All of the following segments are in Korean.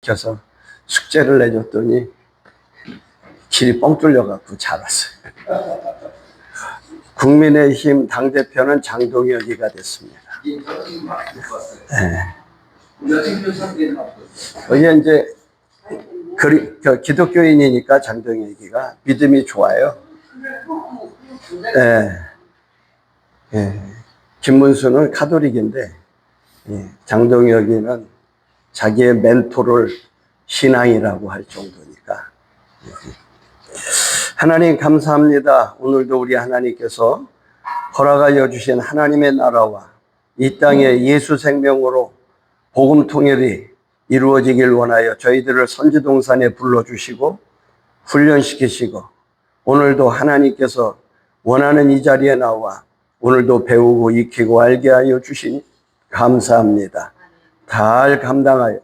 시켜서 숙제를 내줬더니 길이 뻥 뚫려갖고 잘 왔어요. 국민의힘 당대표는 장동혁이가 됐습니다. 이게 이제 기독교인이니까 장동혁이가 믿음이 좋아요. 김문수는 카톨릭인데 장동혁이는 자기의 멘토를 신앙이라고 할 정도니까. 하나님 감사합니다. 오늘도 우리 하나님께서 허락하여 주신 하나님의 나라와 이 땅의 예수 생명으로 복음 통일이 이루어지길 원하여 저희들을 선지동산에 불러주시고 훈련시키시고 오늘도 하나님께서 원하는 이 자리에 나와 오늘도 배우고 익히고 알게 하여 주시니 감사합니다. 잘 감당하여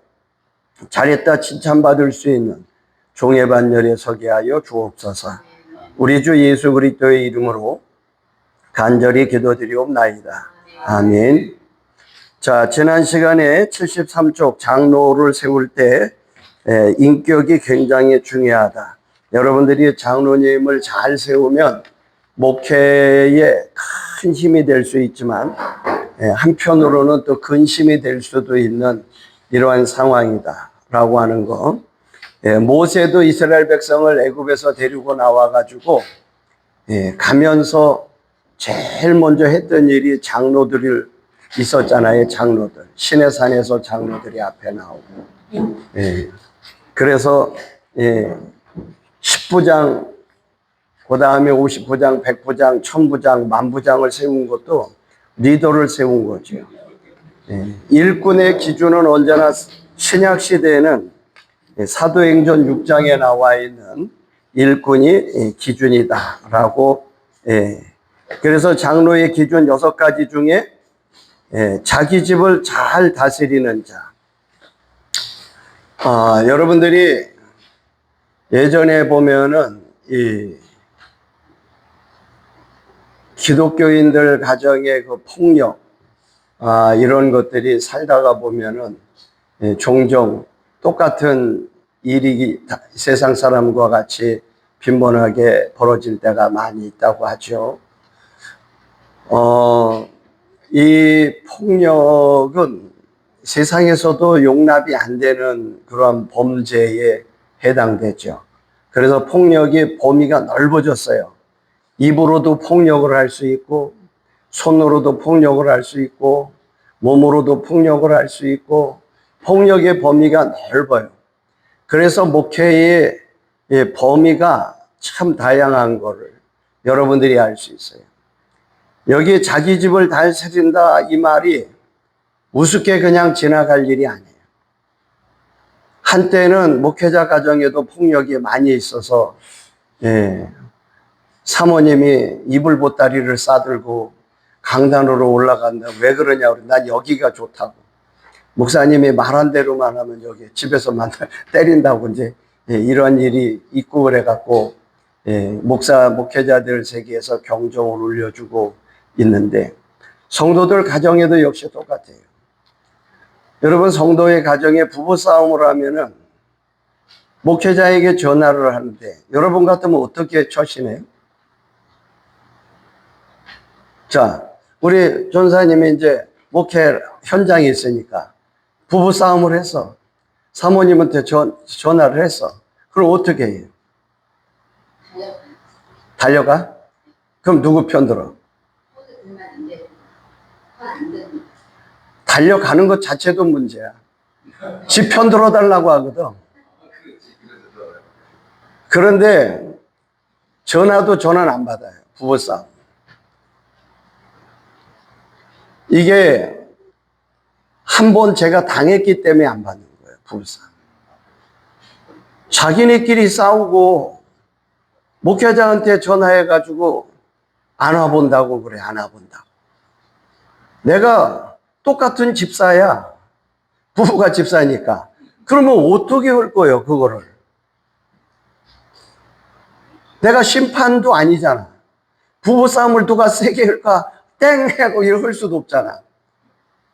잘했다 칭찬받을 수 있는 종의 반열에 서게 하여 주옵소서. 우리 주 예수 그리스도의 이름으로 간절히 기도드리옵나이다. 아멘. 자, 지난 시간에 73쪽 장로를 세울 때 인격이 굉장히 중요하다. 여러분들이 장로님을 잘 세우면 목회에 큰 힘이 될 수 있지만 한편으로는 또 근심이 될 수도 있는 이러한 상황이다 라고 하는 거. 모세도 이스라엘 백성을 애굽에서 데리고 나와가지고 가면서 제일 먼저 했던 일이 장로들이 있었잖아요. 장로들. 시내산에서 장로들이 앞에 나오고. 그래서 10부장, 그 다음에 50부장, 100부장, 1000부장, 10,000부장을 세운 것도 리더를 세운 거죠. 일꾼의 기준은 언제나 신약 시대에는 사도행전 6장에 나와 있는 일꾼이 기준이다라고. 그래서 장로의 기준 6가지 중에 자기 집을 잘 다스리는 자. 여러분들이 예전에 보면은 이 기독교인들 가정의 그 폭력, 이런 것들이 살다가 보면은 종종 똑같은 일이 세상 사람과 같이 빈번하게 벌어질 때가 많이 있다고 하죠. 이 폭력은 세상에서도 용납이 안 되는 그런 범죄에 해당되죠. 그래서 폭력의 범위가 넓어졌어요. 입으로도 폭력을 할 수 있고, 손으로도 폭력을 할 수 있고, 몸으로도 폭력을 할 수 있고, 폭력의 범위가 넓어요. 그래서 목회의 범위가 참 다양한 거를 여러분들이 알 수 있어요. 여기 자기 집을 다스린다 이 말이 우습게 그냥 지나갈 일이 아니에요. 한때는 목회자 가정에도 폭력이 많이 있어서 사모님이 이불 보따리를 싸들고 강단으로 올라간다. 왜 그러냐고. 난 여기가 좋다고. 목사님이 말한 대로만 하면 여기 집에서 때린다고 이제 이런 일이 있고 그래갖고 목회자들 세계에서 경종을 울려주고 있는데 성도들 가정에도 역시 똑같아요. 여러분 성도의 가정에 부부싸움을 하면은 목회자에게 전화를 하는데 여러분 같으면 어떻게 처신해요? 자, 우리 전사님이 이제 목회 현장에 있으니까 부부싸움을 했어. 사모님한테 전화를 했어. 그럼 어떻게 해요? 달려가? 그럼 누구 편 들어? 달려가는 것 자체도 문제야. 지 편 들어달라고 하거든. 그런데 전화는 안 받아요. 부부싸움. 이게 한 번 제가 당했기 때문에 안 받는 거예요. 부부싸움. 자기네끼리 싸우고 목회자한테 전화해가지고 안 와본다고 그래. 안 와본다고. 내가 똑같은 집사야. 부부가 집사니까. 그러면 어떻게 할 거예요, 그거를? 내가 심판도 아니잖아. 부부싸움을 누가 세게 할까? 땡! 하고 이럴 수도 없잖아.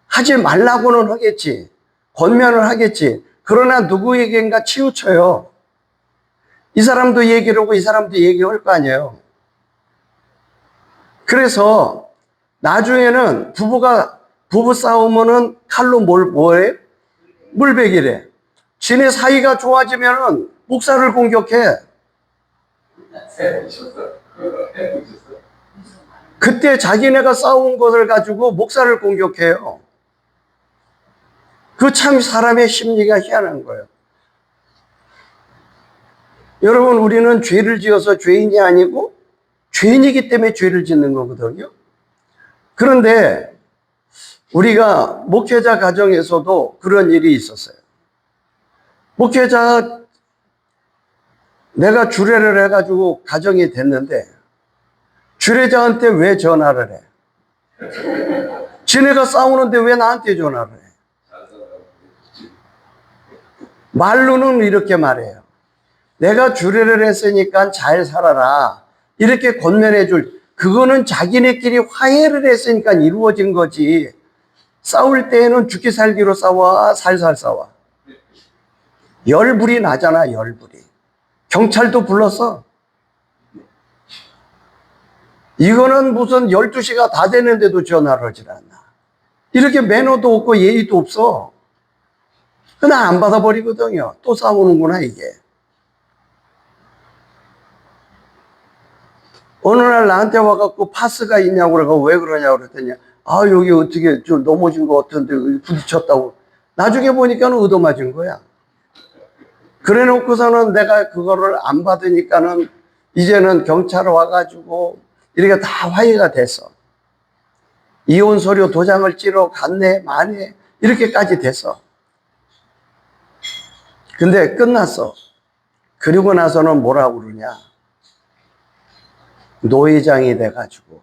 하지 말라고는 하겠지. 권면을 하겠지. 그러나 누구에겐가 치우쳐요. 이 사람도 얘기를 하고 이 사람도 얘기할 거 아니에요. 그래서 나중에는 부부 싸우면은 칼로 뭐해? 물베기래. 지네 사이가 좋아지면은 목사를 공격해. 그때 자기네가 싸운 것을 가지고 목사를 공격해요. 그 참 사람의 심리가 희한한 거예요. 여러분, 우리는 죄를 지어서 죄인이 아니고 죄인이기 때문에 죄를 짓는 거거든요. 그런데 우리가 목회자 가정에서도 그런 일이 있었어요. 목회자, 내가 주례를 해가지고 가정이 됐는데 주례자한테 왜 전화를 해? 지네가 싸우는데 왜 나한테 전화를 해? 말로는 이렇게 말해요. 내가 주례를 했으니까 잘 살아라. 이렇게 권면해 그거는 자기네끼리 화해를 했으니까 이루어진 거지. 싸울 때에는 죽기 살기로 싸워, 살살 싸워. 열불이 나잖아, 열불이. 경찰도 불렀어. 이거는 무슨 12시가 다 됐는데도 전화를 하질 않나. 이렇게 매너도 없고 예의도 없어. 그냥 안 받아버리거든요. 또 싸우는구나, 이게. 어느 날 나한테 와갖고 파스가 있냐고 그러고 왜 그러냐고 그랬더니, 아, 여기 어떻게 좀 넘어진 것 같은데 부딪혔다고. 나중에 보니까는 얻어맞은 거야. 그래 놓고서는 내가 그거를 안 받으니까는 이제는 경찰 와가지고 이렇게 다 화해가 됐어. 이혼 서류 도장을 찌러 갔네, 마네, 이렇게까지 됐어. 근데 끝났어. 그리고 나서는 뭐라고 그러냐. 노회장이 돼가지고,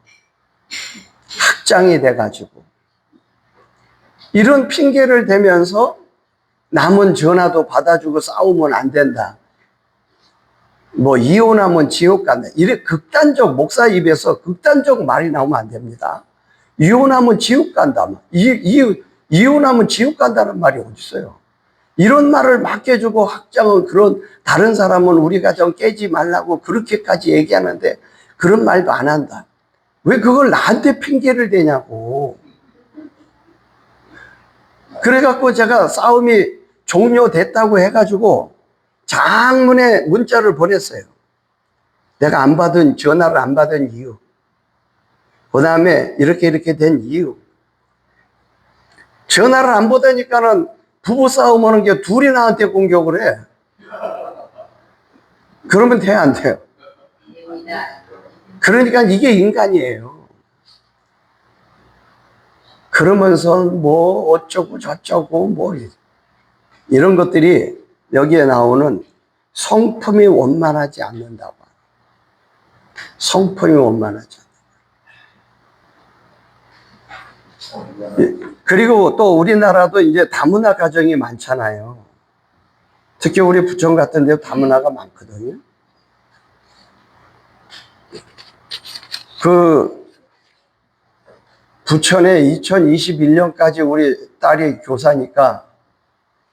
학장이 돼가지고, 이런 핑계를 대면서 남은 전화도 받아주고 싸우면 안 된다. 뭐 이혼하면 지옥 간다. 이래 극단적, 목사 입에서 극단적 말이 나오면 안 됩니다. 이혼하면 지옥 간다. 이혼하면 지옥 간다는 말이 어디 있어요? 이런 말을 막 해주고 학장은 그런 다른 사람은 우리 가정 깨지 말라고 그렇게까지 얘기하는데 그런 말도 안 한다. 왜 그걸 나한테 핑계를 대냐고. 그래갖고 제가 싸움이 종료됐다고 해가지고 장문에 문자를 보냈어요. 내가 전화를 안 받은 이유. 그 다음에 이렇게 된 이유. 전화를 안 받으니까는 부부싸움 하는 게 둘이 나한테 공격을 해. 그러면 돼, 안 돼요? 그러니까 이게 인간이에요. 그러면서 뭐 어쩌고 저쩌고 뭐 이런 것들이 여기에 나오는 성품이 원만하지 않는다고. 성품이 원만하지 않는다. 그리고 또 우리나라도 이제 다문화 가정이 많잖아요. 특히 우리 부천 같은 데 다문화가 많거든요. 그 부천에 2021년까지 우리 딸이 교사니까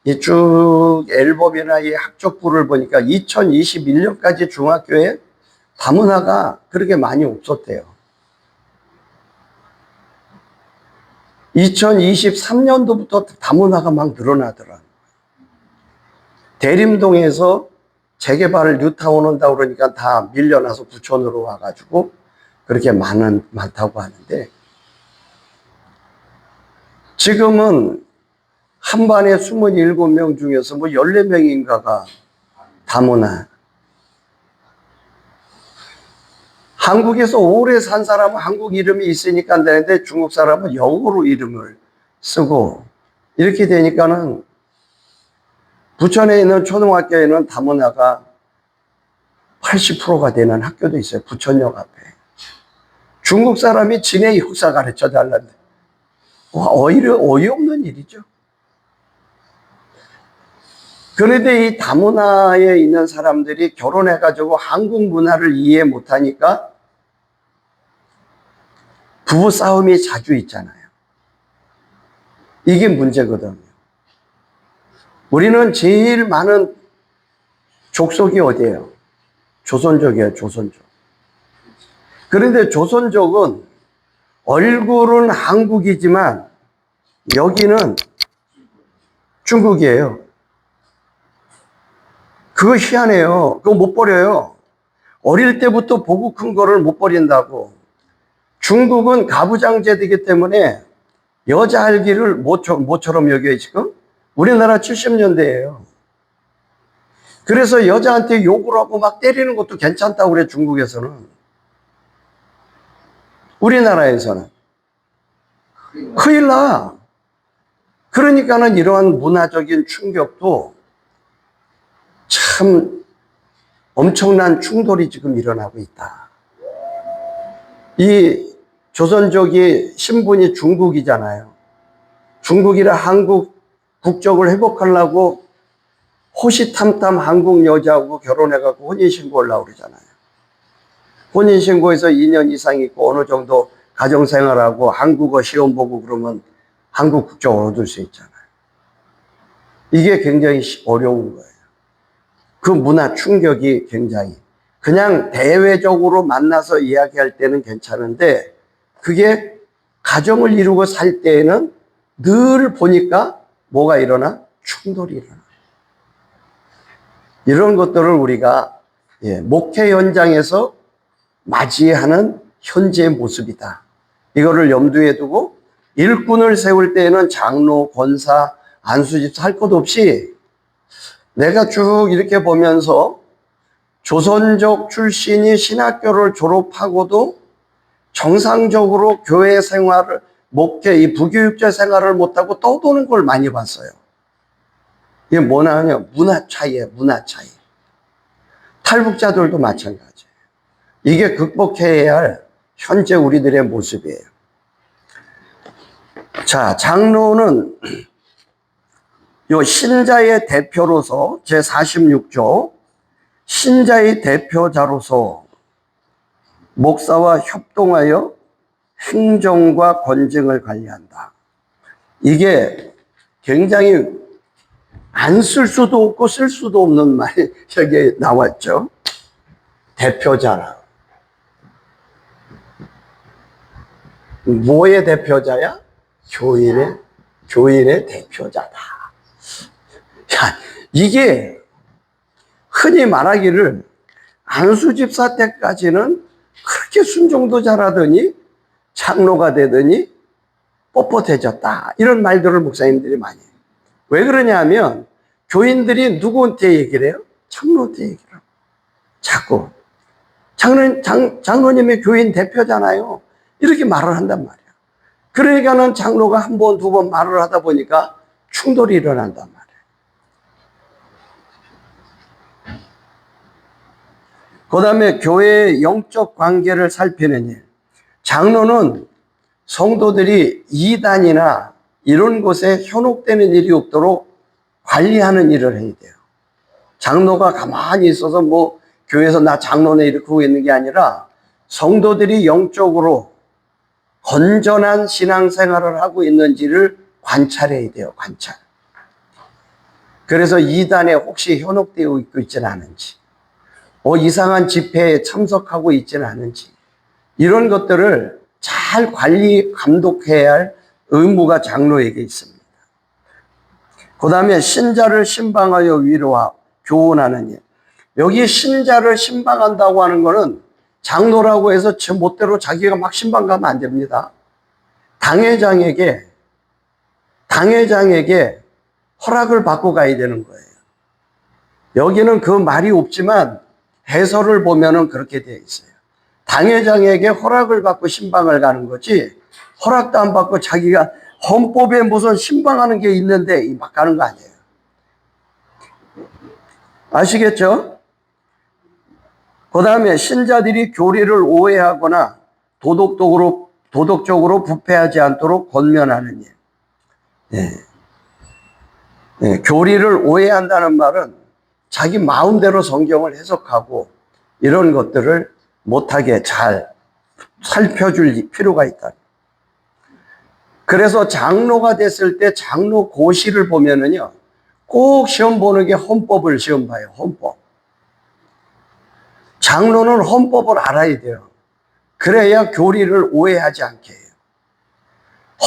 이 쭉 앨범이나 이 학적부를 보니까 2021년까지 중학교에 다문화가 그렇게 많이 없었대요. 2023년도부터 다문화가 막 늘어나더라. 대림동에서 재개발을 뉴타운 온다고 그러니까 다 밀려나서 부천으로 와가지고 그렇게 많다고 하는데 지금은 한 반에 27명 중에서 뭐 14명인가가 다문화. 한국에서 오래 산 사람은 한국 이름이 있으니까 안 되는데 중국 사람은 영어로 이름을 쓰고 이렇게 되니까는 부천에 있는 초등학교에는 다문화가 80%가 되는 학교도 있어요. 부천역 앞에. 중국 사람이 지네 역사 가르쳐 달라는데 오히려 어이없는 일이죠. 그런데 이 다문화에 있는 사람들이 결혼해가지고 한국 문화를 이해 못하니까 부부 싸움이 자주 있잖아요. 이게 문제거든요. 우리는 제일 많은 족속이 어디예요? 조선족이에요, 조선족. 그런데 조선족은 얼굴은 한국이지만 여기는 중국이에요. 그거 희한해요. 그거 못 버려요. 어릴 때부터 보고 큰 거를 못 버린다고. 중국은 가부장제되기 때문에 여자 알기를 모처럼 여겨요, 지금. 우리나라 70년대예요. 그래서 여자한테 욕을 하고 막 때리는 것도 괜찮다고 그래, 중국에서는. 우리나라에서는. 큰일 나. 그러니까는 이러한 문화적인 충격도 참 엄청난 충돌이 지금 일어나고 있다. 이 조선족이 신분이 중국이잖아요. 중국이라 한국 국적을 회복하려고 호시탐탐 한국 여자하고 결혼해갖고 혼인신고 하려고 그러잖아요. 혼인신고에서 2년 이상 있고 어느 정도 가정생활하고 한국어 시험 보고 그러면 한국 국적을 얻을 수 있잖아요. 이게 굉장히 어려운 거예요. 그 문화 충격이 굉장히. 그냥 대외적으로 만나서 이야기할 때는 괜찮은데 그게 가정을 이루고 살 때에는 늘 보니까 뭐가 일어나? 충돌이 일어나. 이런 것들을 우리가 목회 현장에서 맞이하는 현재의 모습이다. 이거를 염두에 두고 일꾼을 세울 때에는 장로, 권사, 안수집사 할 것 없이 내가 쭉 이렇게 보면서 조선족 출신이 신학교를 졸업하고도 정상적으로 교회 생활을, 목회, 이 부교육자 생활을 못하고 떠도는 걸 많이 봤어요. 이게 뭐냐 하면 문화 차이예요, 문화 차이. 탈북자들도 마찬가지예요. 이게 극복해야 할 현재 우리들의 모습이에요. 자, 장로는 요 신자의 대표로서 제46조 신자의 대표자로서 목사와 협동하여 행정과 권증을 관리한다. 이게 굉장히 안 쓸 수도 없고 쓸 수도 없는 말이 여기에 나왔죠. 대표자라. 뭐의 대표자야? 교인의 대표자다. 야, 이게 흔히 말하기를 안수집사 때까지는 그렇게 순종도 잘하더니 장로가 되더니 뻣뻣해졌다. 이런 말들을 목사님들이 많이 해요. 왜 그러냐 하면 교인들이 누구한테 얘기를 해요? 장로한테 얘기를 해요. 자꾸. 장로님의 교인 대표잖아요. 이렇게 말을 한단 말이야. 그러니까는 장로가 한 번, 두 번 말을 하다 보니까 충돌이 일어난단 말이야. 그 다음에 교회의 영적 관계를 살피는 일. 장로는 성도들이 이단이나 이런 곳에 현혹되는 일이 없도록 관리하는 일을 해야 돼요. 장로가 가만히 있어서 뭐 교회에서 나 장로네 이렇게 하고 있는 게 아니라 성도들이 영적으로 건전한 신앙생활을 하고 있는지를 관찰해야 돼요. 관찰. 그래서 이단에 혹시 현혹되어 있지는 않은지, 이상한 집회에 참석하고 있지는 않은지, 이런 것들을 잘 관리, 감독해야 할 의무가 장로에게 있습니다. 그 다음에 신자를 신방하여 위로와 교훈하는 일. 여기 신자를 신방한다고 하는 거는 장로라고 해서 제 멋대로 자기가 막 신방 가면 안 됩니다. 당회장에게 허락을 받고 가야 되는 거예요. 여기는 그 말이 없지만 해설을 보면은 그렇게 되어 있어요. 당회장에게 허락을 받고 신방을 가는 거지, 허락도 안 받고 자기가 헌법에 무슨 신방하는 게 있는데 막 가는 거 아니에요. 아시겠죠? 그 다음에 신자들이 교리를 오해하거나 도덕적으로 부패하지 않도록 권면하는 일. 교리를 오해한다는 말은 자기 마음대로 성경을 해석하고 이런 것들을 못하게 잘 살펴줄 필요가 있다. 그래서 장로가 됐을 때 장로 고시를 보면은요, 꼭 시험 보는 게 헌법을 시험 봐요. 헌법. 장로는 헌법을 알아야 돼요. 그래야 교리를 오해하지 않게 해요.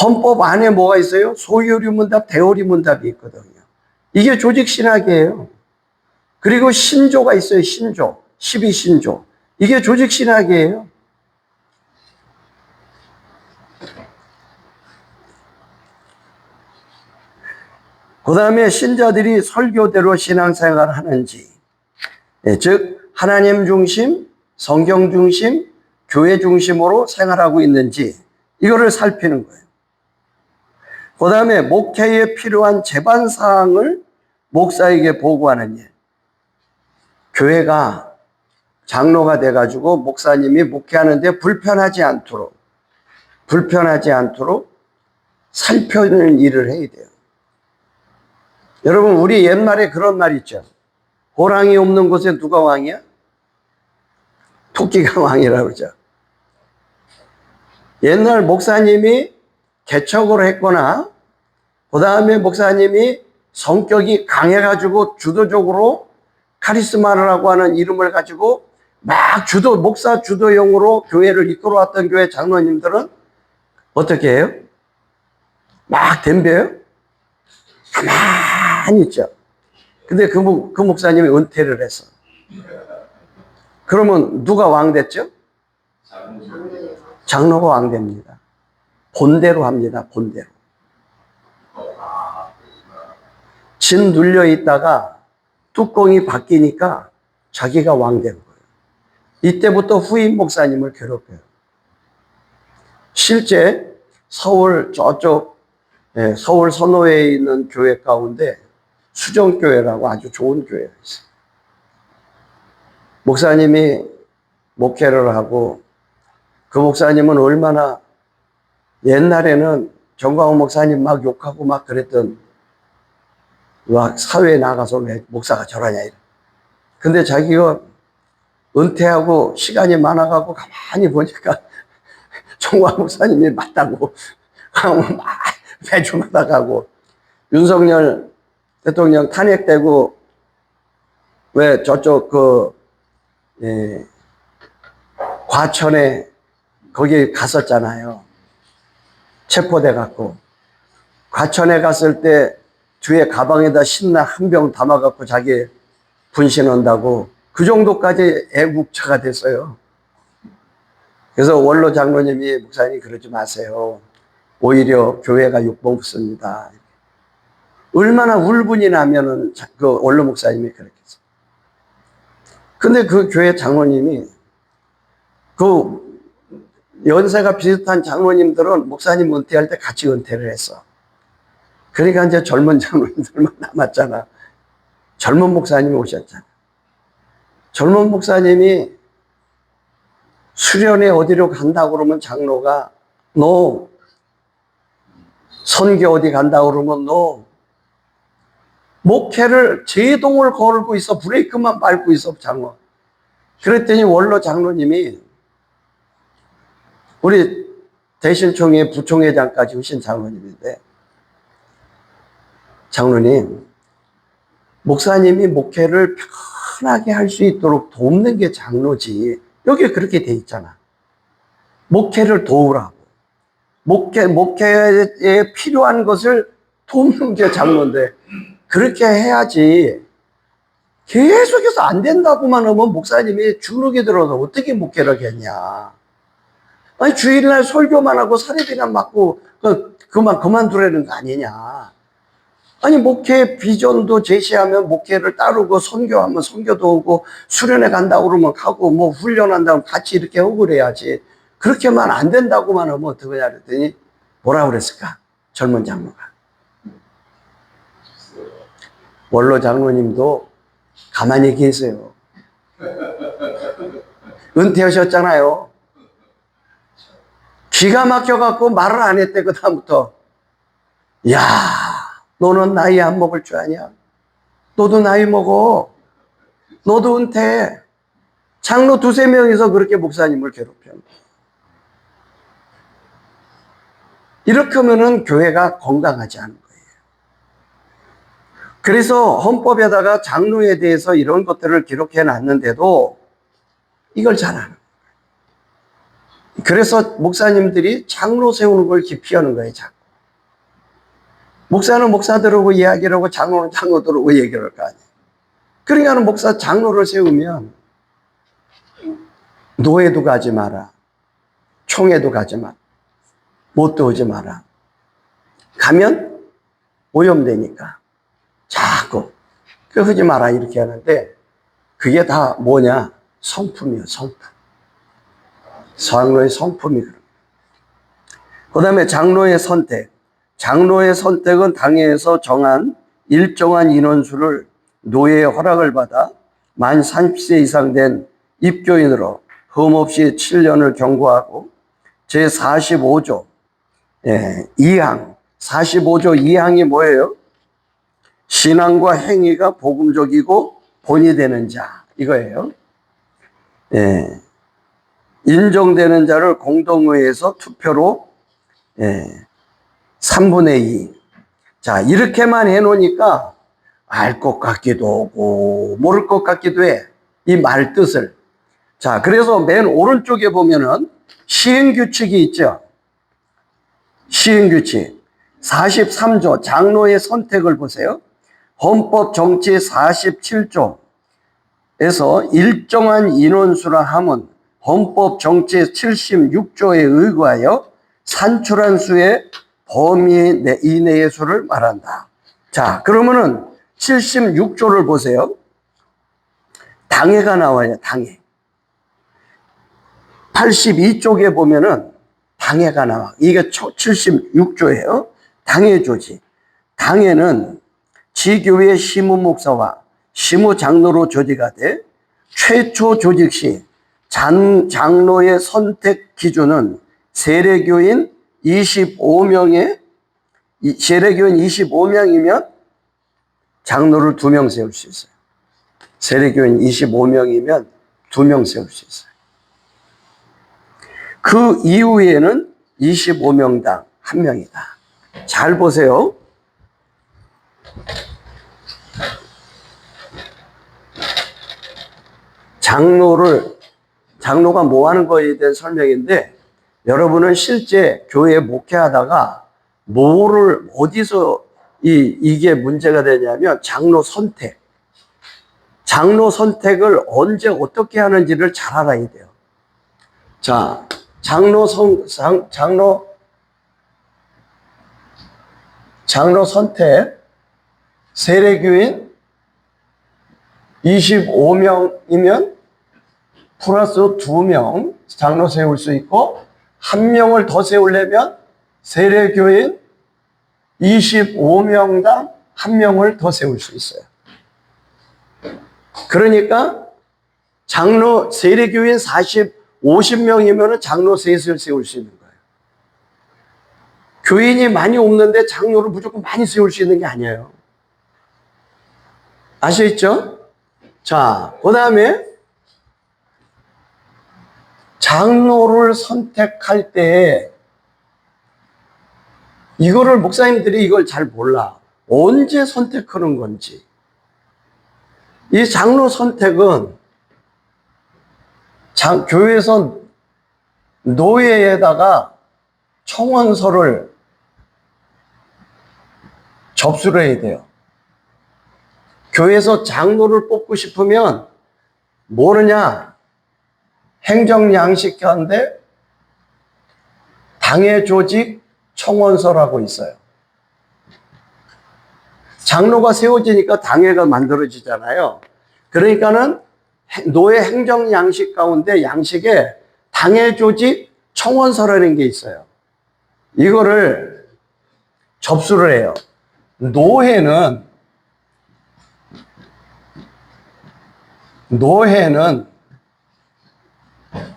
헌법 안에 뭐가 있어요? 소요리문답, 대오리문답이 있거든요. 이게 조직신학이에요. 그리고 신조가 있어요. 신조. 12신조. 이게 조직신학이에요. 그 다음에 신자들이 설교대로 신앙생활을 하는지, 즉 하나님 중심, 성경 중심, 교회 중심으로 생활하고 있는지 이거를 살피는 거예요. 그 다음에 목회에 필요한 제반사항을 목사에게 보고하는 일. 교회가 장로가 돼가지고 목사님이 목회하는데 불편하지 않도록 살펴는 일을 해야 돼요. 여러분, 우리 옛말에 그런 말 있죠. 호랑이 없는 곳에 누가 왕이야? 토끼가 왕이라고 그러죠. 옛날 목사님이 개척을 했거나 그 다음에 목사님이 성격이 강해가지고 주도적으로 카리스마라고 하는 이름을 가지고 막 목사 주도형으로 교회를 이끌어왔던 교회 장로님들은 어떻게 해요? 막 덤벼요? 가만히 있죠. 근데 그 목사님이 은퇴를 했어. 그러면 누가 왕 됐죠? 장로가 왕 됩니다. 본대로 합니다. 본대로. 진 눌려 있다가 뚜껑이 바뀌니까 자기가 왕 된 거예요. 이때부터 후임 목사님을 괴롭혀요. 실제 서울 저쪽 서울 선호회에 있는 교회 가운데 수정교회라고 아주 좋은 교회가 있어요. 목사님이 목회를 하고 그 목사님은 얼마나 옛날에는 정광훈 목사님 막 욕하고 막 그랬던 막 사회에 나가서 왜 목사가 저러냐 이래. 근데 자기가 은퇴하고 시간이 많아가고 가만히 보니까 정광훈 목사님이 맞다고 막 매주마다 가고 윤석열 대통령 탄핵되고 왜 저쪽 과천에 거기 갔었잖아요. 체포돼 갖고 과천에 갔을 때 뒤에 가방에다 신라 한 병 담아 갖고 자기 분신한다고 그 정도까지 애국자가 됐어요. 그래서 원로 장로님이 목사님 그러지 마세요. 오히려 교회가 욕먹습니다. 얼마나 울분이 나면은 그 원로 목사님이 그렇게 했어요. 근데 그 교회 장로님이 그 연세가 비슷한 장로님들은 목사님 은퇴할 때 같이 은퇴를 했어. 그러니까 이제 젊은 장로님들만 남았잖아. 젊은 목사님이 오셨잖아. 젊은 목사님이 수련회 어디로 간다고 그러면 장로가 너 선교 어디 간다고 그러면 너 목회를 제동을 걸고 있어. 브레이크만 밟고 있어 장로. 그랬더니 원로 장로님이 우리 대신총회 부총회장까지 오신 장로님인데 장로님 목사님이 목회를 편하게 할 수 있도록 돕는 게 장로지. 여기 그렇게 돼 있잖아. 목회를 도우라고. 목회에 필요한 것을 돕는 게 장로인데 그렇게 해야지. 계속해서 안 된다고만 하면 목사님이 주눅이 들어서 어떻게 목회를 하겠냐. 아니 주일날 설교만 하고 사례비나 맞고 그만두라는 거 아니냐. 아니 목회 비전도 제시하면 목회를 따르고 선교하면 선교도 오고 수련회 간다고 그러면 가고 뭐 훈련한다면 같이 이렇게 하고 그래야지. 그렇게만 안 된다고만 하면 어떡하냐 그랬더니 뭐라 그랬을까? 젊은 장로가. 원로 장로님도 가만히 계세요. 은퇴하셨잖아요. 기가 막혀갖고 말을 안 했대. 그 다음부터 야 너는 나이 안 먹을 줄 아냐? 너도 나이 먹어. 너도 은퇴해. 장로 두세 명이서 그렇게 목사님을 괴롭혀. 이렇게 하면은 교회가 건강하지 않은 거예요. 그래서 헌법에다가 장로에 대해서 이런 것들을 기록해 놨는데도 이걸 잘 안 해요. 그래서 목사님들이 장로 세우는 걸 기피하는 거예요, 자꾸. 목사는 목사들하고 이야기를 하고 장로는 장로들하고 얘기를 할 거 아니에요. 그러니까 목사 장로를 세우면 노예도 가지 마라. 총회도 가지 마라. 못도 오지 마라. 가면 오염되니까 자꾸 하지 마라 이렇게 하는데 그게 다 뭐냐? 성품이에요, 성품. 장로의 성품이 그런. 그 다음에 장로의 선택. 장로의 선택은 당회에서 정한 일정한 인원수를 노예의 허락을 받아 만 30세 이상 된 입교인으로 흠없이 7년을 경고하고 제45조 2항 45조 2항이 뭐예요? 신앙과 행위가 복음적이고 본이 되는 자 이거예요. 인정되는 자를 공동의회에서 투표로 3분의 2. 자, 이렇게만 해놓으니까 알 것 같기도 하고 모를 것 같기도 해. 이 말 뜻을. 자, 그래서 맨 오른쪽에 보면은 시행규칙이 있죠. 시행규칙 43조 장로의 선택을 보세요. 헌법 정치 47조에서 일정한 인원수라 함은 헌법 정치 76조에 의거하여 산출한 수의 범위 이내의 수를 말한다. 자, 그러면은 76조를 보세요. 당회가 나와요, 당회. 82쪽에 보면은 당회가 나와. 이게 76조예요. 당회 조직. 당회는 지교회 시무목사와 시무장로로 조직하되 최초 조직 시 장로의 선택 기준은 세례교인 25명이면 장로를 2명 세울 수 있어요. 세례교인 25명이면 2명 세울 수 있어요. 그 이후에는 25명당 1명이다. 잘 보세요. 장로가 뭐 하는 거에 대한 설명인데, 여러분은 실제 교회에 목회하다가 어디서 이게 문제가 되냐면 장로 선택. 장로 선택을 언제 어떻게 하는지를 잘 알아야 돼요. 자, 장로 선택, 세례교인 25명이면 플러스 2명 장로 세울 수 있고, 1명을 더 세우려면 세례교인 25명당 1명을 더 세울 수 있어요. 그러니까 세례교인 50명이면 장로 셋을 세울 수 있는 거예요. 교인이 많이 없는데 장로를 무조건 많이 세울 수 있는 게 아니에요. 아시겠죠? 자, 그 다음에 장로를 선택할 때 이거를 목사님들이 이걸 잘 몰라. 언제 선택하는 건지. 이 장로 선택은 교회에서 노예에다가 청원서를 접수를 해야 돼요. 교회에서 장로를 뽑고 싶으면 뭐느냐? 행정양식하는데 당회 조직 청원서라고 있어요. 장로가 세워지니까 당회가 만들어지잖아요. 그러니까는 노예 행정양식 가운데 양식에 당회 조직 청원서라는 게 있어요. 이거를 접수를 해요. 노회는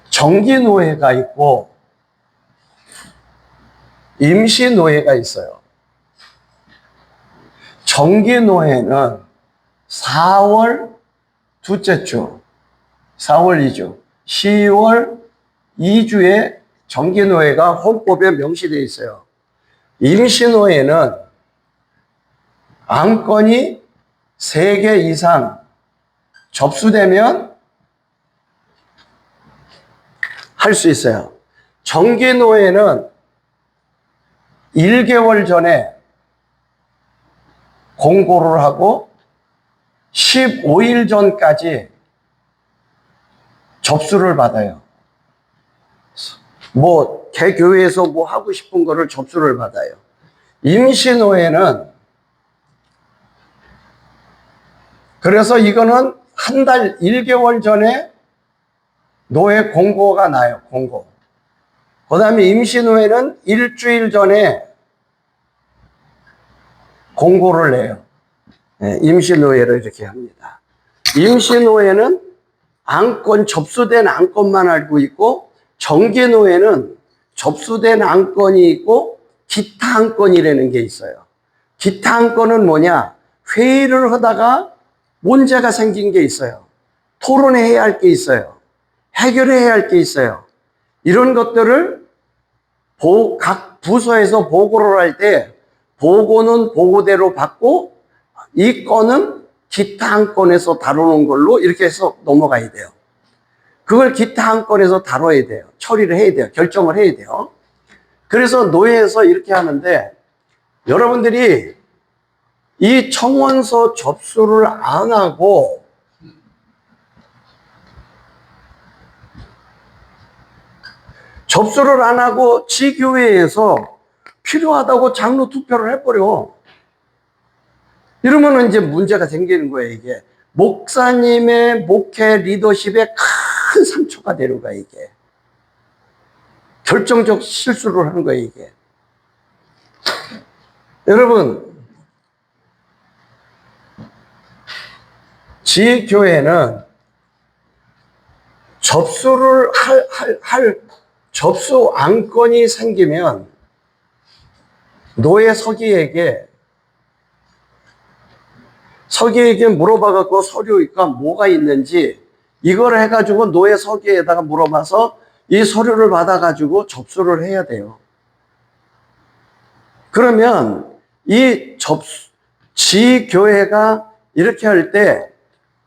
정기노회가 있고 임시노회가 있어요. 정기노회는 4월 둘째 주, 4월 2주, 10월 2주에 정기노회가 헌법에 명시되어 있어요. 임시노회는 안건이 3개 이상 접수되면 할 수 있어요. 정기노예는 1개월 전에 공고를 하고 15일 전까지 접수를 받아요. 개교회에서 하고 싶은 거를 접수를 받아요. 임시노예는, 그래서 이거는 한 달, 1개월 전에 노예 공고가 나요, 공고. 그 다음에 임시노예는 일주일 전에 공고를 내요. 네, 임시노예를 이렇게 합니다. 임시노예는 접수된 안건만 알고 있고, 정기노예는 접수된 안건이 있고, 기타 안건이라는 게 있어요. 기타 안건은 뭐냐? 회의를 하다가 문제가 생긴 게 있어요. 토론해야 할 게 있어요. 해결해야 할 게 있어요. 이런 것들을 각 부서에서 보고를 할 때, 보고는 보고대로 받고, 이 건은 기타 한 건에서 다루는 걸로 이렇게 해서 넘어가야 돼요. 그걸 기타 한 건에서 다뤄야 돼요. 처리를 해야 돼요. 결정을 해야 돼요. 그래서 노예에서 이렇게 하는데, 여러분들이 이 청원서 접수를 안 하고 지교회에서 필요하다고 장로 투표를 해버려. 이러면 이제 문제가 생기는 거예요, 이게. 목사님의 목회 리더십에 큰 상처가 되는 거야, 이게. 결정적 실수를 하는 거예요, 이게. 여러분, 지교회는 접수를 접수 안건이 생기면 노예 서기에게 물어봐갖고 서류가 뭐가 있는지 이걸 해가지고 노예 서기에다가 물어봐서 이 서류를 받아가지고 접수를 해야 돼요. 그러면 지교회가 이렇게 할 때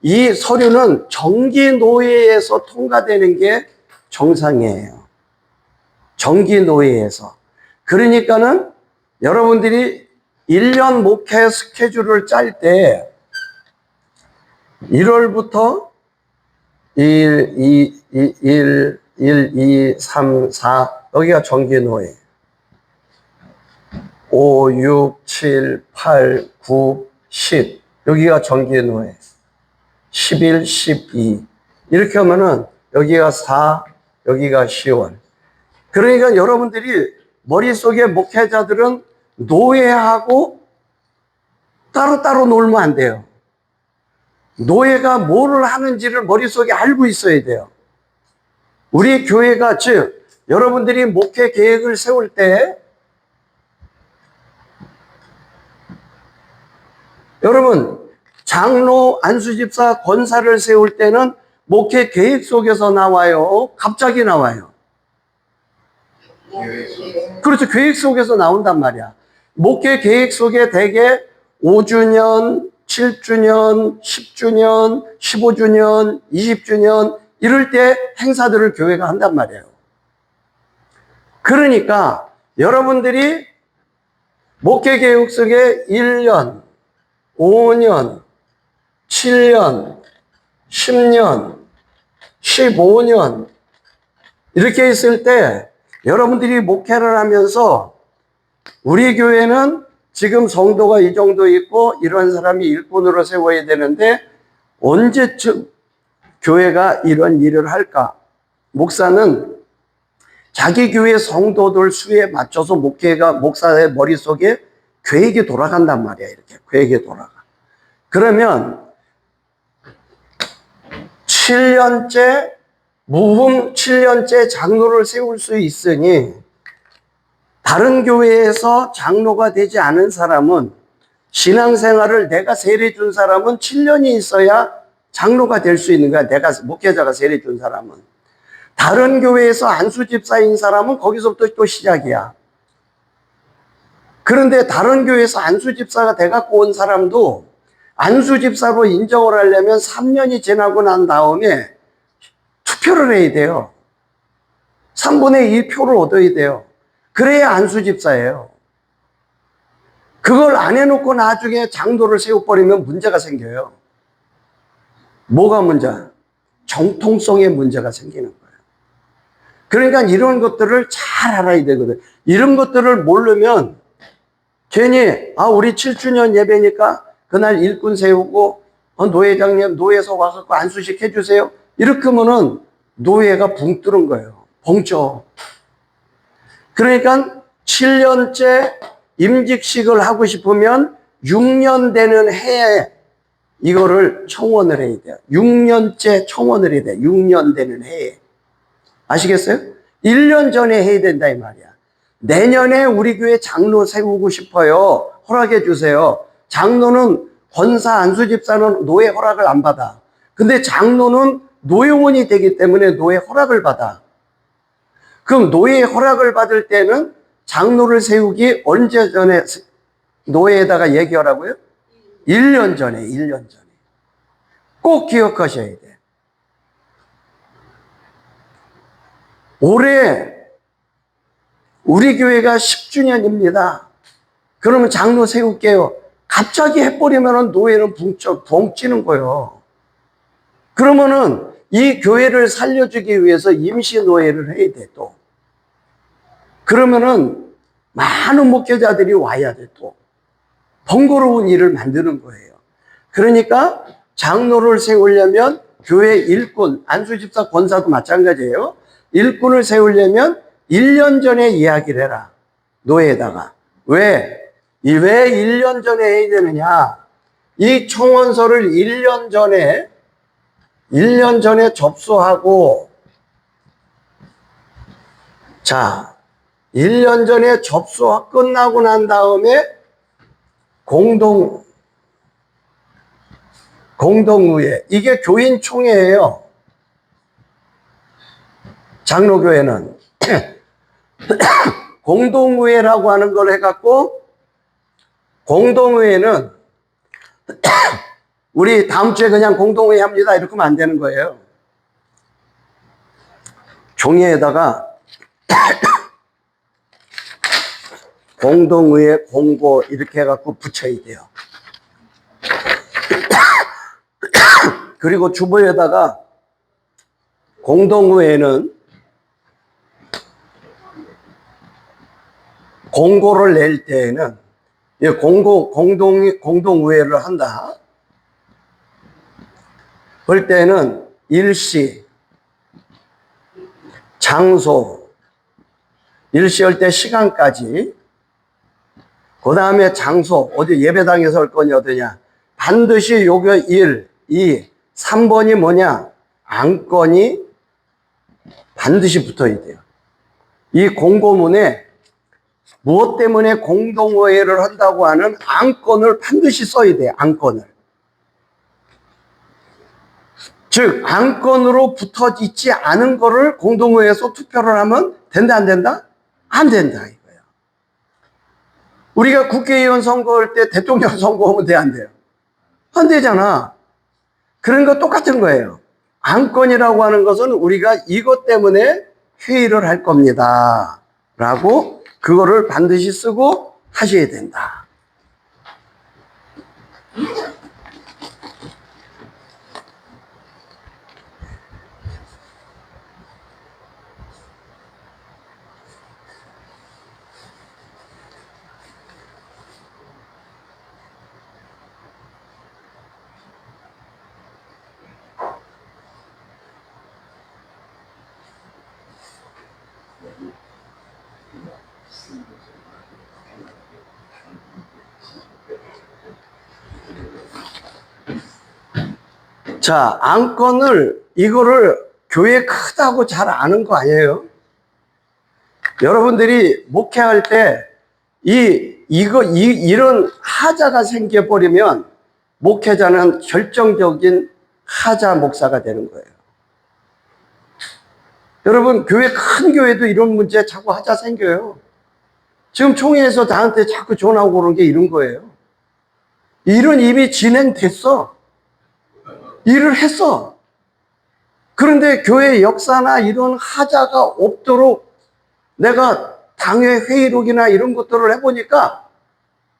이 서류는 정기노예에서 통과되는 게 정상이에요. 정기노예에서. 그러니까는 여러분들이 1년 목회 스케줄을 짤 때 1월부터 1, 2, 3, 4 여기가 정기노예 5, 6, 7, 8, 9, 10 여기가 정기노예 11, 12 이렇게 하면은 여기가 4, 여기가 10월. 그러니까 여러분들이 머릿속에 목회자들은 노예하고 따로따로 놀면 안 돼요. 노예가 뭐를 하는지를 머릿속에 알고 있어야 돼요. 우리 교회가, 즉 여러분들이 목회 계획을 세울 때 여러분 장로, 안수집사, 권사를 세울 때는 목회 계획 속에서 나와요? 갑자기 나와요? 그렇죠. 계획 속에서 나온단 말이야. 목회 계획 속에 대개 5주년, 7주년, 10주년, 15주년, 20주년 이럴 때 행사들을 교회가 한단 말이에요. 그러니까 여러분들이 목회 계획 속에 1년, 5년, 7년, 10년, 15년 이렇게 있을 때 여러분들이 목회를 하면서 우리 교회는 지금 성도가 이 정도 있고 이런 사람이 일꾼으로 세워야 되는데 언제쯤 교회가 이런 일을 할까? 목사는 자기 교회 성도들 수에 맞춰서 목사의 머릿속에 계획이 돌아간단 말이야. 이렇게 계획이 돌아가. 그러면 7년째 장로를 세울 수 있으니 다른 교회에서 장로가 되지 않은 사람은 신앙생활을 내가 세례준 사람은 7년이 있어야 장로가 될 수 있는 거야. 내가 목회자가 세례준 사람은. 다른 교회에서 안수집사인 사람은 거기서부터 또 시작이야. 그런데 다른 교회에서 안수집사가 돼갖고 온 사람도 안수 집사로 인정을 하려면 3년이 지나고 난 다음에 투표를 해야 돼요. 3분의 2 표를 얻어야 돼요. 그래야 안수 집사예요. 그걸 안 해놓고 나중에 장로를 세워버리면 문제가 생겨요. 뭐가 문제? 정통성에 문제가 생기는 거예요. 그러니까 이런 것들을 잘 알아야 되거든. 이런 것들을 모르면 괜히 우리 7주년 예배니까 그날 일꾼 세우고 노회장님 노회에서 와서 안수식 해주세요. 이렇게 하면은 노회가 붕 뜨는 거예요. 벙쪄. 그러니까 7년째 임직식을 하고 싶으면 6년 되는 해에 이거를 청원을 해야 돼요. 6년째 청원을 해야 돼요. 6년 되는 해에. 아시겠어요? 1년 전에 해야 된다 이 말이야. 내년에 우리 교회 장로 세우고 싶어요. 허락해 주세요. 장로는 권사 안수 집사는 노예 허락을 안 받아. 근데 장로는 노예원이 되기 때문에 노예 허락을 받아. 그럼 노예 허락을 받을 때는 장로를 세우기 언제 전에 노예에다가 얘기하라고요? 1년 전에, 1년 전에. 꼭 기억하셔야 돼. 올해 우리 교회가 10주년입니다. 그러면 장로 세울게요. 갑자기 해버리면 노예는 붕 찌는 거예요. 그러면은 이 교회를 살려주기 위해서 임시 노예를 해야 돼, 또. 그러면은 많은 목회자들이 와야 돼, 또. 번거로운 일을 만드는 거예요. 그러니까 장로를 세우려면 교회 일꾼, 안수집사 권사도 마찬가지예요. 일꾼을 세우려면 1년 전에 이야기를 해라. 노예에다가. 왜 1년 전에 해야 되느냐? 이 청원서를 1년 전에 접수하고, 자, 1년 전에 접수가 끝나고 난 다음에 공동의회. 이게 교인총회예요. 장로교회는. 공동의회라고 하는 걸 해갖고, 공동의회는 우리 다음 주에 그냥 공동회의 합니다. 이렇게 하면 안 되는 거예요. 종이에다가 공동의회 공고 이렇게 해갖고 붙여야 돼요. 그리고 주보에다가 공동의회는 공고를 낼 때에는 공동의회를 한다. 그럴 때는 일시, 장소, 일시할 때 시간까지, 그 다음에 장소, 어디 예배당에서 할 거냐, 어디냐. 반드시 요거 1, 2, 3번이 뭐냐? 안건이 반드시 붙어야 돼요. 이 공고문에 무엇 때문에 공동의회를 한다고 하는 안건을 반드시 써야 돼요. 안건을. 즉 안건으로 붙어 있지 않은 거를 공동의회에서 투표를 하면 된다 안 된다? 안 된다 이거예요. 우리가 국회의원 선거할 때 대통령 선거하면 돼 안 돼요? 안 되잖아. 그런 거 똑같은 거예요. 안건이라고 하는 것은 우리가 이것 때문에 회의를 할 겁니다 라고 그거를 반드시 쓰고 하셔야 된다. 자, 이거를 교회 크다고 잘 아는 거 아니에요? 여러분들이 목회할 때 이런 하자가 생겨버리면 목회자는 결정적인 하자 목사가 되는 거예요. 여러분, 큰 교회도 이런 문제 자꾸 하자 생겨요. 지금 총회에서 나한테 자꾸 전화오고 그런 게 이런 거예요. 일은 이미 진행됐어. 일을 했어. 그런데 교회 역사나 이런 하자가 없도록 내가 당회 회의록이나 이런 것들을 해보니까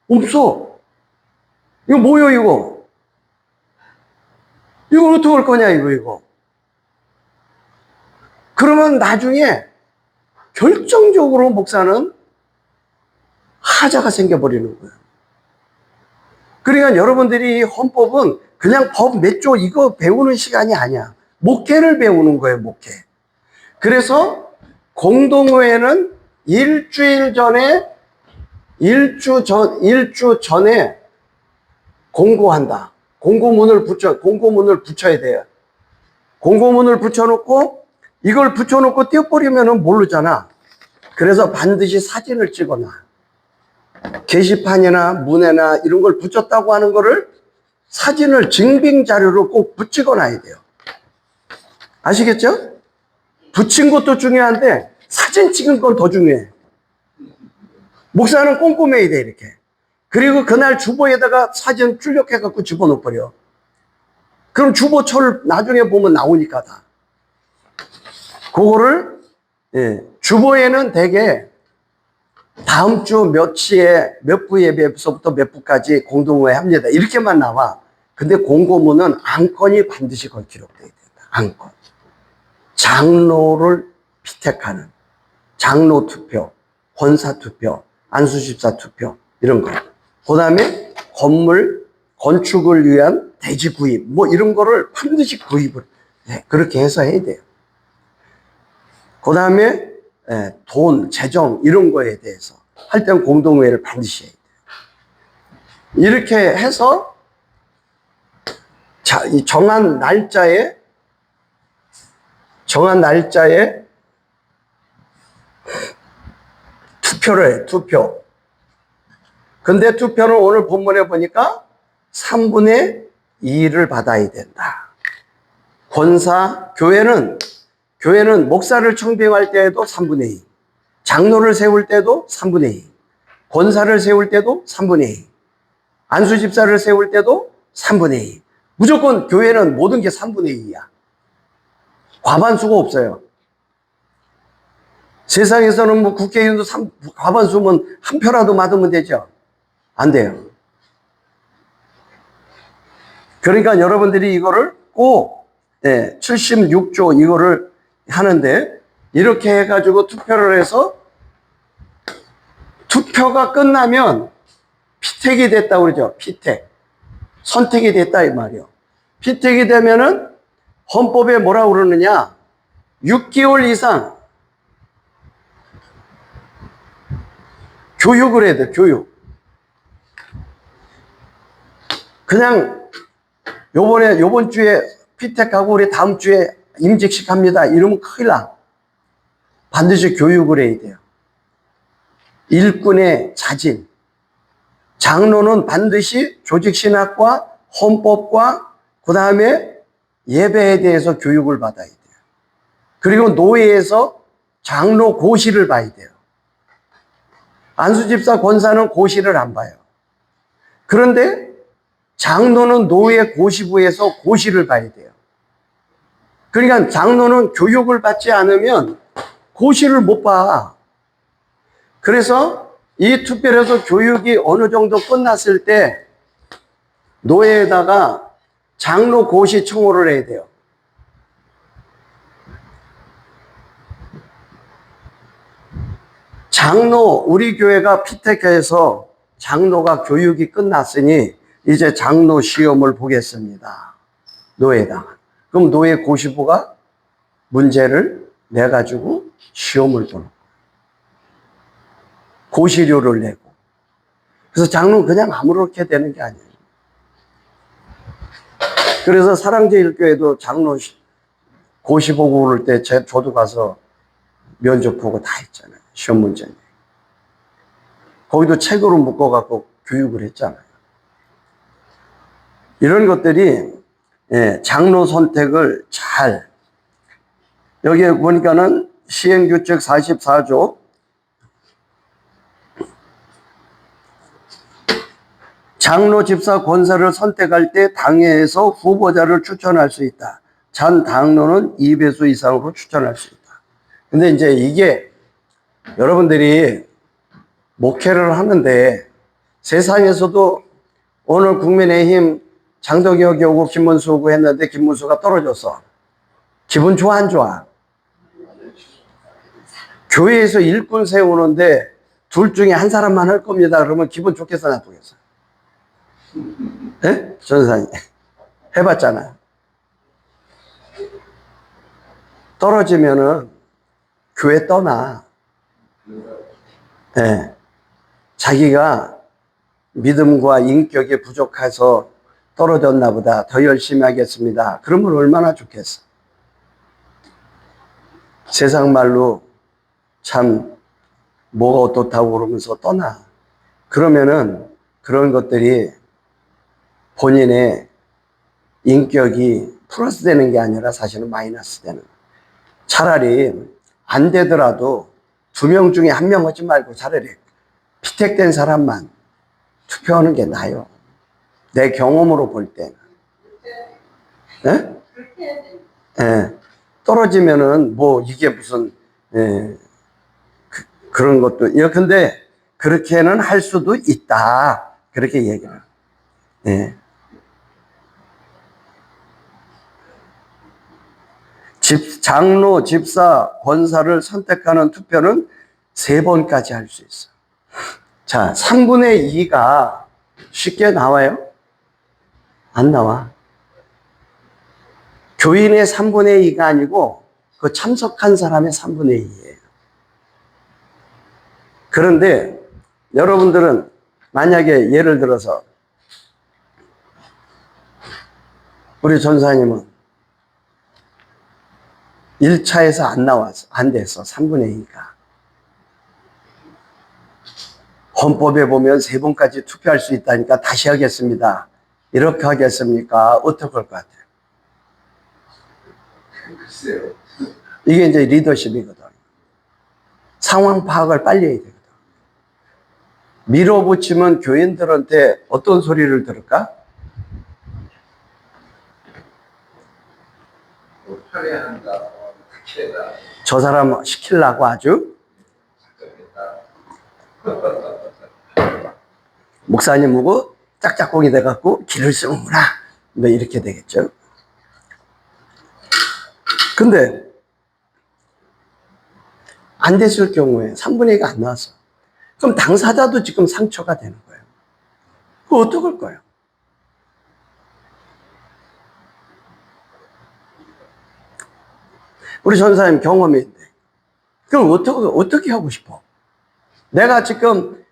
없어. 이거 뭐요, 이거? 이거 어떻게 할 거냐, 이거. 그러면 나중에 결정적으로 목사는 하자가 생겨버리는 거예요. 그러니까 여러분들이 헌법은 그냥 법 몇 조 이거 배우는 시간이 아니야. 목회를 배우는 거예요, 목회. 그래서 공동회는 일주 전에 공고한다. 공고문을 붙여야 돼요. 공고문을 붙여놓고 이걸 붙여놓고 떼어버리면 모르잖아. 그래서 반드시 사진을 찍어놔. 게시판이나 문에나 이런 걸 붙였다고 하는 거를 사진을 증빙 자료로 꼭 붙이거놔야 돼요. 아시겠죠? 붙인 것도 중요한데 사진 찍은 건 더 중요해. 목사는 꼼꼼해야 돼, 이렇게. 그리고 그날 주보에다가 사진 출력해갖고 집어넣어버려. 그럼 주보철 나중에 보면 나오니까 다. 그거를, 주보에는 대개 다음 주 며칠에 몇 부 예배서부터 몇 부까지 공동회 합니다. 이렇게만 나와. 근데 공고문은 안건이 반드시 거기 기록되어야 된다. 안건. 장로를 피택하는 장로 투표, 권사 투표, 안수집사 투표 이런 거. 그 다음에 건물 건축을 위한 대지 구입 뭐 이런 거를 반드시 구입을 그렇게 해서 해야 돼요. 그 다음에 돈, 재정 이런 거에 대해서 할 때는 공동회의를 반드시 해야 돼요. 이렇게 해서 이 정한 날짜에 투표를 해, 투표. 근데 투표는 오늘 본문에 보니까 3분의 2를 받아야 된다. 권사, 교회는 목사를 청빙할 때에도 3분의 2, 장로를 세울 때도 3분의 2, 권사를 세울 때도 3분의 2, 안수집사를 세울 때도 3분의 2. 무조건 교회는 모든 게 3분의 2야. 과반수가 없어요. 세상에서는 뭐 국회의원도 과반수면 한 표라도 받으면 되죠. 안 돼요. 그러니까 여러분들이 이거를 꼭 76조 이거를 하는데 이렇게 해가지고 투표를 해서 투표가 끝나면 피택이 됐다고 그러죠. 피택. 선택이 됐다 이 말이요. 피택이 되면은 헌법에 뭐라고 그러느냐? 6개월 이상 교육을 해야 돼, 교육. 그냥 요번 주에 피택하고 우리 다음 주에 임직식 합니다. 이러면 큰일 나. 반드시 교육을 해야 돼요. 일꾼의 자질. 장로는 반드시 조직신학과 헌법과 그 다음에 예배에 대해서 교육을 받아야 돼요. 그리고 노예에서 장로 고시를 봐야 돼요. 안수집사 권사는 고시를 안 봐요. 그런데 장로는 노예 고시부에서 고시를 봐야 돼요. 그러니까 장로는 교육을 받지 않으면 고시를 못 봐. 그래서 이 투표에서 교육이 어느 정도 끝났을 때 노예에다가 장로 고시 청구를 해야 돼요. 장로, 우리 교회가 피택해서 장로가 교육이 끝났으니 이제 장로 시험을 보겠습니다. 노예에다가. 그럼 노예 고시부가 문제를 내가지고 시험을 보는 거예요. 고시료를 내고. 그래서 장로는 그냥 아무렇게 되는 게 아니에요. 그래서 사랑제일교회도 장로 고시 보고 그럴 때 저도 가서 면접 보고 다 했잖아요. 시험 문제. 거기도 책으로 묶어갖고 교육을 했잖아요. 이런 것들이 장로 선택을 잘 여기에 보니까는 시행규칙 44조 장로, 집사, 권사를 선택할 때 당회에서 후보자를 추천할 수 있다. 전 당로는 2배수 이상으로 추천할 수 있다. 근데 이제 이게 여러분들이 목회를 하는데 세상에서도 오늘 국민의힘 장덕혁이 오고 김문수 오고 했는데 김문수가 떨어졌어. 기분 좋아, 안 좋아? 교회에서 일꾼 세우는데 둘 중에 한 사람만 할 겁니다. 그러면 기분 좋겠어, 나쁘겠어? 예? 전사님. 해봤잖아요. 떨어지면은 교회 떠나. 예. 자기가 믿음과 인격이 부족해서 떨어졌나 보다. 더 열심히 하겠습니다. 그러면 얼마나 좋겠어. 세상 말로 참 뭐가 어떻다고 그러면서 떠나. 그러면은 그런 것들이 본인의 인격이 플러스 되는 게 아니라 사실은 마이너스 되는. 차라리 안 되더라도 2명 중에 1명 하지 말고 차라리 피택된 사람만 투표하는 게 나아요. 내 경험으로 볼 때는. 예? 예. 떨어지면은 뭐 이게 무슨 그런 것도 근데 그렇게는 할 수도 있다. 그렇게 얘기를. 예. 장로, 집사, 권사를 선택하는 투표는 3번까지 할 수 있어. 자, 3분의 2가 쉽게 나와요? 안 나와. 교인의 3분의 2가 아니고 그 참석한 사람의 3분의 2예요. 그런데 여러분들은 만약에 예를 들어서 우리 전사님은 1차에서 안 나와서 안 됐어. 3분의 2가. 헌법에 보면 3번까지 투표할 수 있다니까 다시 하겠습니다. 이렇게 하겠습니까? 어떻게 할 것 같아요? 글쎄요. 이게 이제 리더십이거든. 상황 파악을 빨리 해야 되거든. 밀어붙이면 교인들한테 어떤 소리를 들을까? 저 사람 시키려고 아주? 목사님 보고 짝짝꿍이 돼갖고 길을 쓰는구나. 뭐 이렇게 되겠죠. 근데 안 됐을 경우에 3분의 2가 안 나왔어. 그럼 당사자도 지금 상처가 되는 거예요. 그거 어떡할 거예요? 우리 전사님 경험인데 그럼 어떻게 하고 싶어? 내가 지금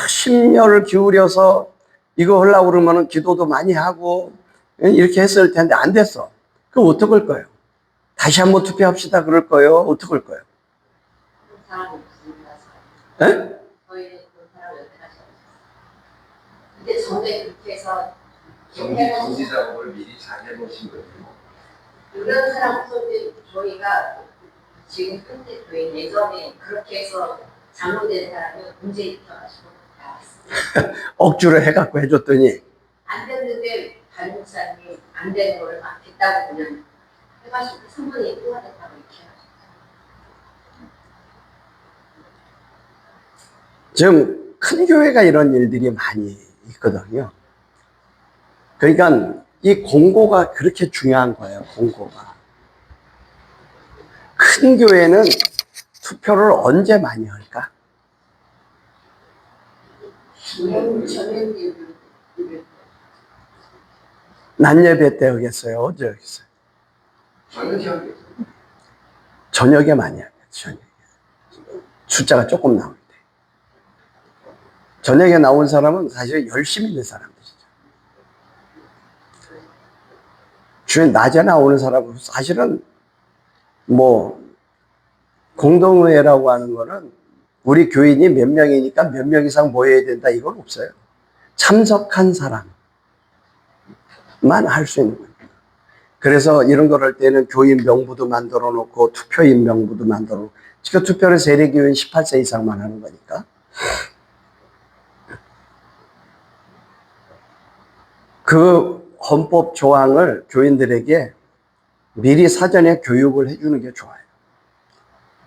심려를 기울여서 이거 하려고 그러면 기도도 많이 하고 이렇게 했을 텐데 안 됐어. 그럼 어떡할 거예요? 다시 한번 투표합시다 그럴 거예요? 어떡할 거예요? 사람이 없습니다. 예? 저희는 그런 사람 여태까지 없었어요. 근데 전에 그렇게 해서 정지 작업을 미리 잘 해놓으신 거예요. 그런 사람 없었는데 저희가 지금 현재 교회 예전에 그렇게 해서 잘못된 사람이 문제 있어가지고 나왔어요. 억지로 해갖고 해줬더니 안 됐는데 관목사님이 안 되는 거를 막 됐다고 그냥 해가지고 3분의 1 또 하겠다고 이렇게 해가지고. 지금 큰 교회가 이런 일들이 많이 있거든요. 그러니까 이 공고가 그렇게 중요한 거예요. 공고가. 큰 교회는 투표를 언제 많이 할까? 낮 예배 때 하겠어요? 언제 하겠어요? 저녁에 많이 하겠어요. 저녁에. 숫자가 조금 나올 때. 저녁에 나온 사람은 사실 열심히 있는 사람들이죠. 주에 낮에 나오는 사람은 사실은 뭐 공동의회라고 하는 거는 우리 교인이 몇 명이니까 몇 명 이상 모여야 된다 이건 없어요. 참석한 사람만 할 수 있는 겁니다. 그래서 이런 걸 할 때는 교인 명부도 만들어 놓고 투표인 명부도 만들어 놓고 지금 투표를 세례교인 18세 이상만 하는 거니까. 그 헌법 조항을 교인들에게 미리 사전에 교육을 해주는 게 좋아요.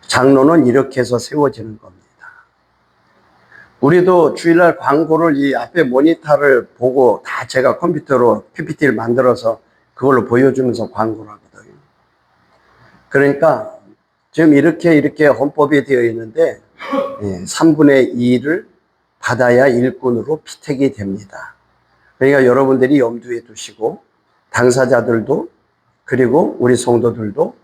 장로는 이렇게 해서 세워지는 겁니다. 우리도 주일날 광고를 이 앞에 모니터를 보고 다 제가 컴퓨터로 PPT를 만들어서 그걸로 보여주면서 광고를 하거든요. 그러니까 지금 이렇게 헌법이 되어 있는데 3분의 2를 받아야 일꾼으로 피택이 됩니다. 그러니까 여러분들이 염두에 두시고 당사자들도 그리고 우리 성도들도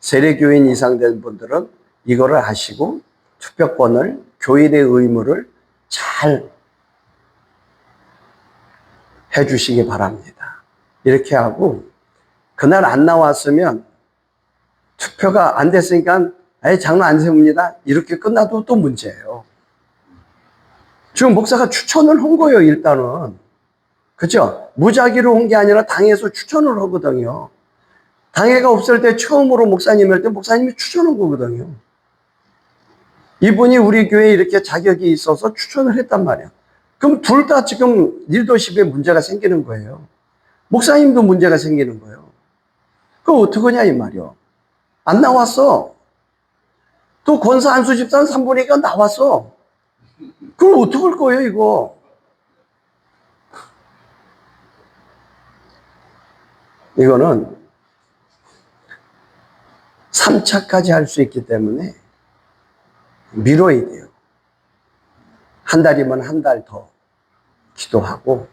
세례교인 이상 된 분들은 이거를 아시고 투표권을 교인의 의무를 잘 해주시기 바랍니다. 이렇게 하고 그날 안 나왔으면 투표가 안 됐으니까 아예 장로 안 세웁니다. 이렇게 끝나도 또 문제예요. 지금 목사가 추천을 한 거예요, 일단은. 그죠? 무작위로 한 게 아니라 당에서 추천을 하거든요. 당회가 없을 때 처음으로 목사님일 때 목사님이 추천한 거거든요. 이분이 우리 교회에 이렇게 자격이 있어서 추천을 했단 말이에요. 그럼 둘 다 지금 리더십에 문제가 생기는 거예요. 목사님도 문제가 생기는 거예요. 그거 어떡하냐 이 말이요. 안 나왔어. 또 권사 안수 집사는 3분의 2가 나왔어. 그럼 어떡할 거예요 이거. 이거는 3차까지 할 수 있기 때문에 미뤄야 돼요. 한 달이면 한 달 더 기도하고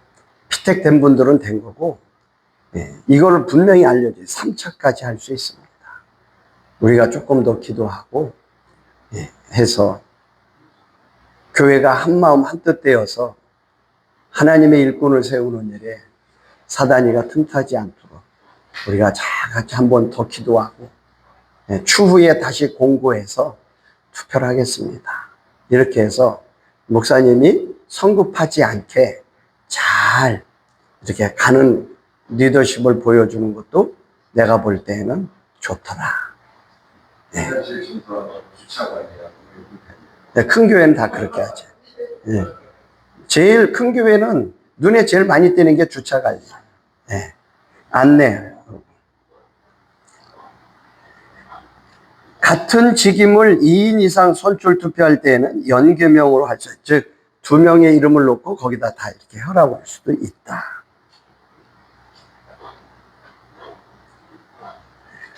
피택된 분들은 된 거고 이거를 분명히 알려줘요. 3차까지 할 수 있습니다. 우리가 조금 더 기도하고 해서 교회가 한마음 한뜻 되어서 하나님의 일꾼을 세우는 일에 사단이가 틈타지 않도록 우리가 다 같이 한 번 더 기도하고 추후에 다시 공고해서 투표를 하겠습니다. 이렇게 해서 목사님이 성급하지 않게 잘 이렇게 가는 리더십을 보여주는 것도 내가 볼 때는 좋더라. 사실 주차관이라고 큰 교회는 다 그렇게 하죠. 제일 큰 교회는 눈에 제일 많이 띄는 게 주차관이에요. 안내. 같은 직임을 2인 이상 선출 투표할 때에는 연계명으로 할 수 있죠. 즉, 2명의 이름을 놓고 거기다 다 이렇게 혈압을 할 수도 있다.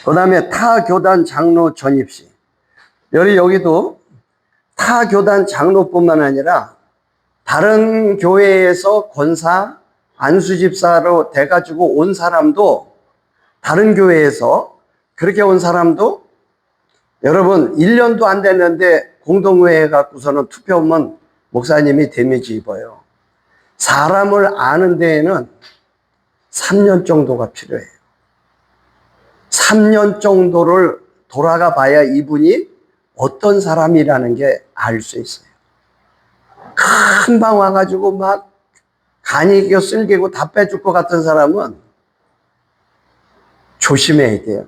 그 다음에 타 교단 장로 전입 시. 여기도 타 교단 장로뿐만 아니라 다른 교회에서 권사, 안수집사로 돼가지고 온 사람도 다른 교회에서 그렇게 온 사람도 여러분 1년도 안 됐는데 공동회에 갖고서는 투표하면 목사님이 데미지 입어요. 사람을 아는 데에는 3년 정도가 필요해요. 3년 정도를 돌아가 봐야 이분이 어떤 사람이라는 게 알 수 있어요. 금방 와가지고 막 간이 쓸개고 다 빼줄 것 같은 사람은 조심해야 돼요.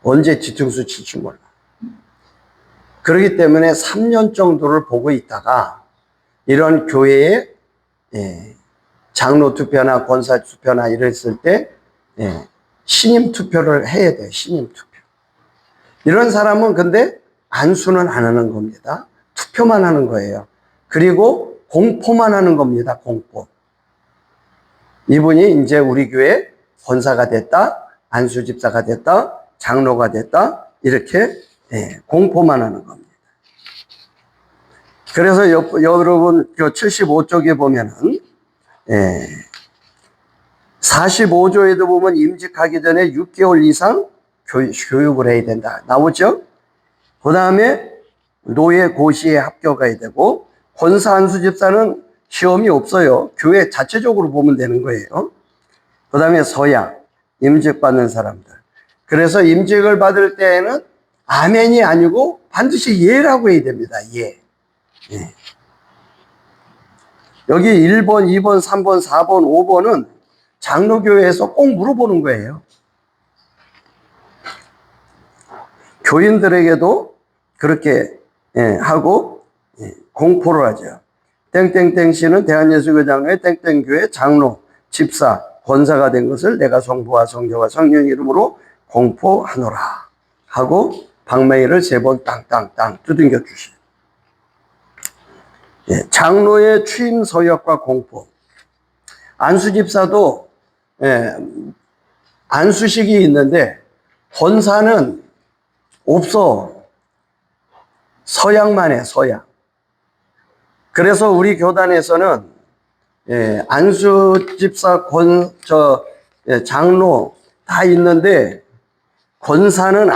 언제 뒤통수 칠지 몰라. 그렇기 때문에 3년 정도를 보고 있다가 이런 교회에 장로 투표나 권사 투표나 이랬을 때 신임 투표를 해야 돼요. 신임 투표. 이런 사람은 근데 안수는 안 하는 겁니다. 투표만 하는 거예요. 그리고 공포만 하는 겁니다. 공포. 이분이 이제 우리 교회 권사가 됐다, 안수집사가 됐다, 장로가 됐다, 이렇게 공포만 하는 겁니다. 그래서 여러분 75쪽에 보면은 45조에도 보면 임직하기 전에 6개월 이상 교육을 해야 된다. 나오죠? 그 다음에 노예 고시에 합격해야 되고 권사 안수집사는 시험이 없어요. 교회 자체적으로 보면 되는 거예요. 그 다음에 서야 임직 받는 사람들. 그래서 임직을 받을 때에는 아멘이 아니고 반드시 예라고 해야 됩니다. 예. 여기 1번, 2번, 3번, 4번, 5번은 장로교회에서 꼭 물어보는 거예요. 교인들에게도 그렇게 하고 공포를 하죠. 땡땡땡 씨는 대한예수교장로회 땡땡교회 장로 집사, 권사가 된 것을 내가 성부와 성자와 성령 이름으로 공포하노라 하고 방망이를 3번 땅땅땅 두들겨 주시오. 예, 장로의 취임 서약과 공포. 안수 집사도 안수식이 있는데 권사는 없어. 서약만 해, 서약. 그래서 우리 교단에서는 안수 집사, 장로 다 있는데 권사는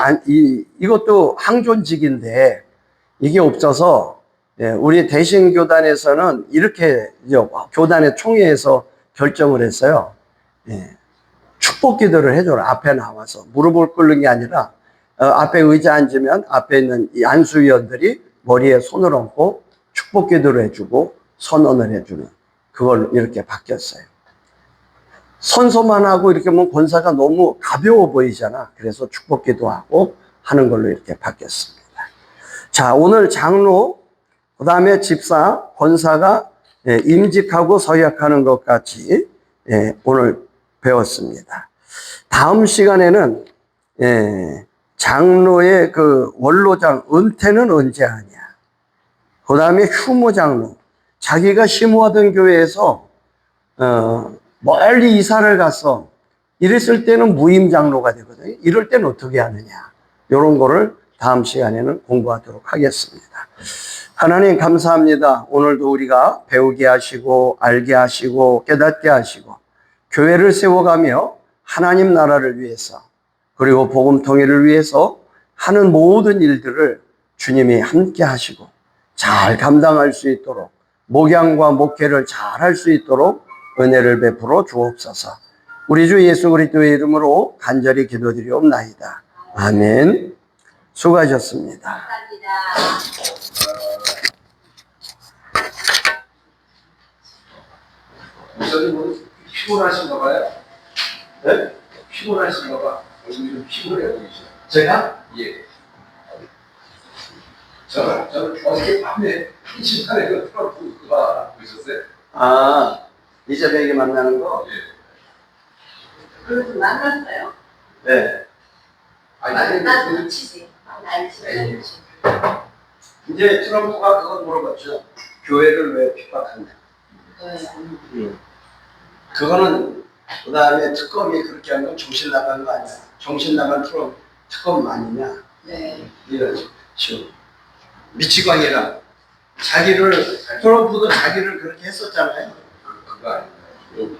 이것도 항존직인데 이게 없어서 우리 대신교단에서는 이렇게 교단의 총회에서 결정을 했어요. 축복 기도를 해줘라. 앞에 나와서 무릎을 꿇는 게 아니라 앞에 의자 앉으면 앞에 있는 이 안수위원들이 머리에 손을 얹고 축복 기도를 해주고 선언을 해주는 그걸로 이렇게 바뀌었어요. 선서만 하고 이렇게 하면 권사가 너무 가벼워 보이잖아. 그래서 축복 기도하고 하는 걸로 이렇게 바뀌었습니다. 자, 오늘 장로, 그 다음에 집사, 권사가 임직하고 서약하는 것 같이 오늘 배웠습니다. 다음 시간에는 장로의 그 원로장 은퇴는 언제 하냐. 그 다음에 휴무 장로, 자기가 심호하던 교회에서 멀리 이사를 갔어. 이랬을 때는 무임 장로가 되거든요. 이럴 때는 어떻게 하느냐. 이런 거를 다음 시간에는 공부하도록 하겠습니다. 하나님 감사합니다. 오늘도 우리가 배우게 하시고 알게 하시고 깨닫게 하시고 교회를 세워가며 하나님 나라를 위해서 그리고 복음 통일을 위해서 하는 모든 일들을 주님이 함께 하시고 잘 감당할 수 있도록 목양과 목회를 잘 할 수 있도록 은혜를 베풀어 주옵소서. 우리 주 예수 그리스도의 이름으로 간절히 기도드리옵나이다. 아멘. 수고하셨습니다. 감사합니다. 목사님 오늘 피곤하신가 봐요. 네? 피곤하신가 봐. 얼굴이 좀 피곤해 보이시죠? 제가? 예. 저는 어저께 밤에 신발에 그 트럼프 그거 보셨어요? 이재백이 만나는 거? 예. 그래도 만났어요? 네. 난 놓치지. 난 진짜 에이. 놓치지. 이제 트럼프가 그거 물어봤죠. 교회를 왜 핍박하냐. 그거는 그 다음에 특검이 그렇게 한 건 정신 나간 거 아니야. 정신 나간 특검 아니냐. 네. 이런 식으로. 미치광이라 트럼프도 자기를 그렇게 했었잖아요. 그거 아니에요.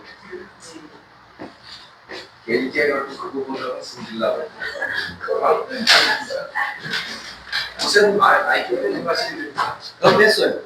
괜히 깨가지고 그거 보다가 숨질라고. 목사님 많이 깨끗한 거 하시는데. 그럼 됐어요.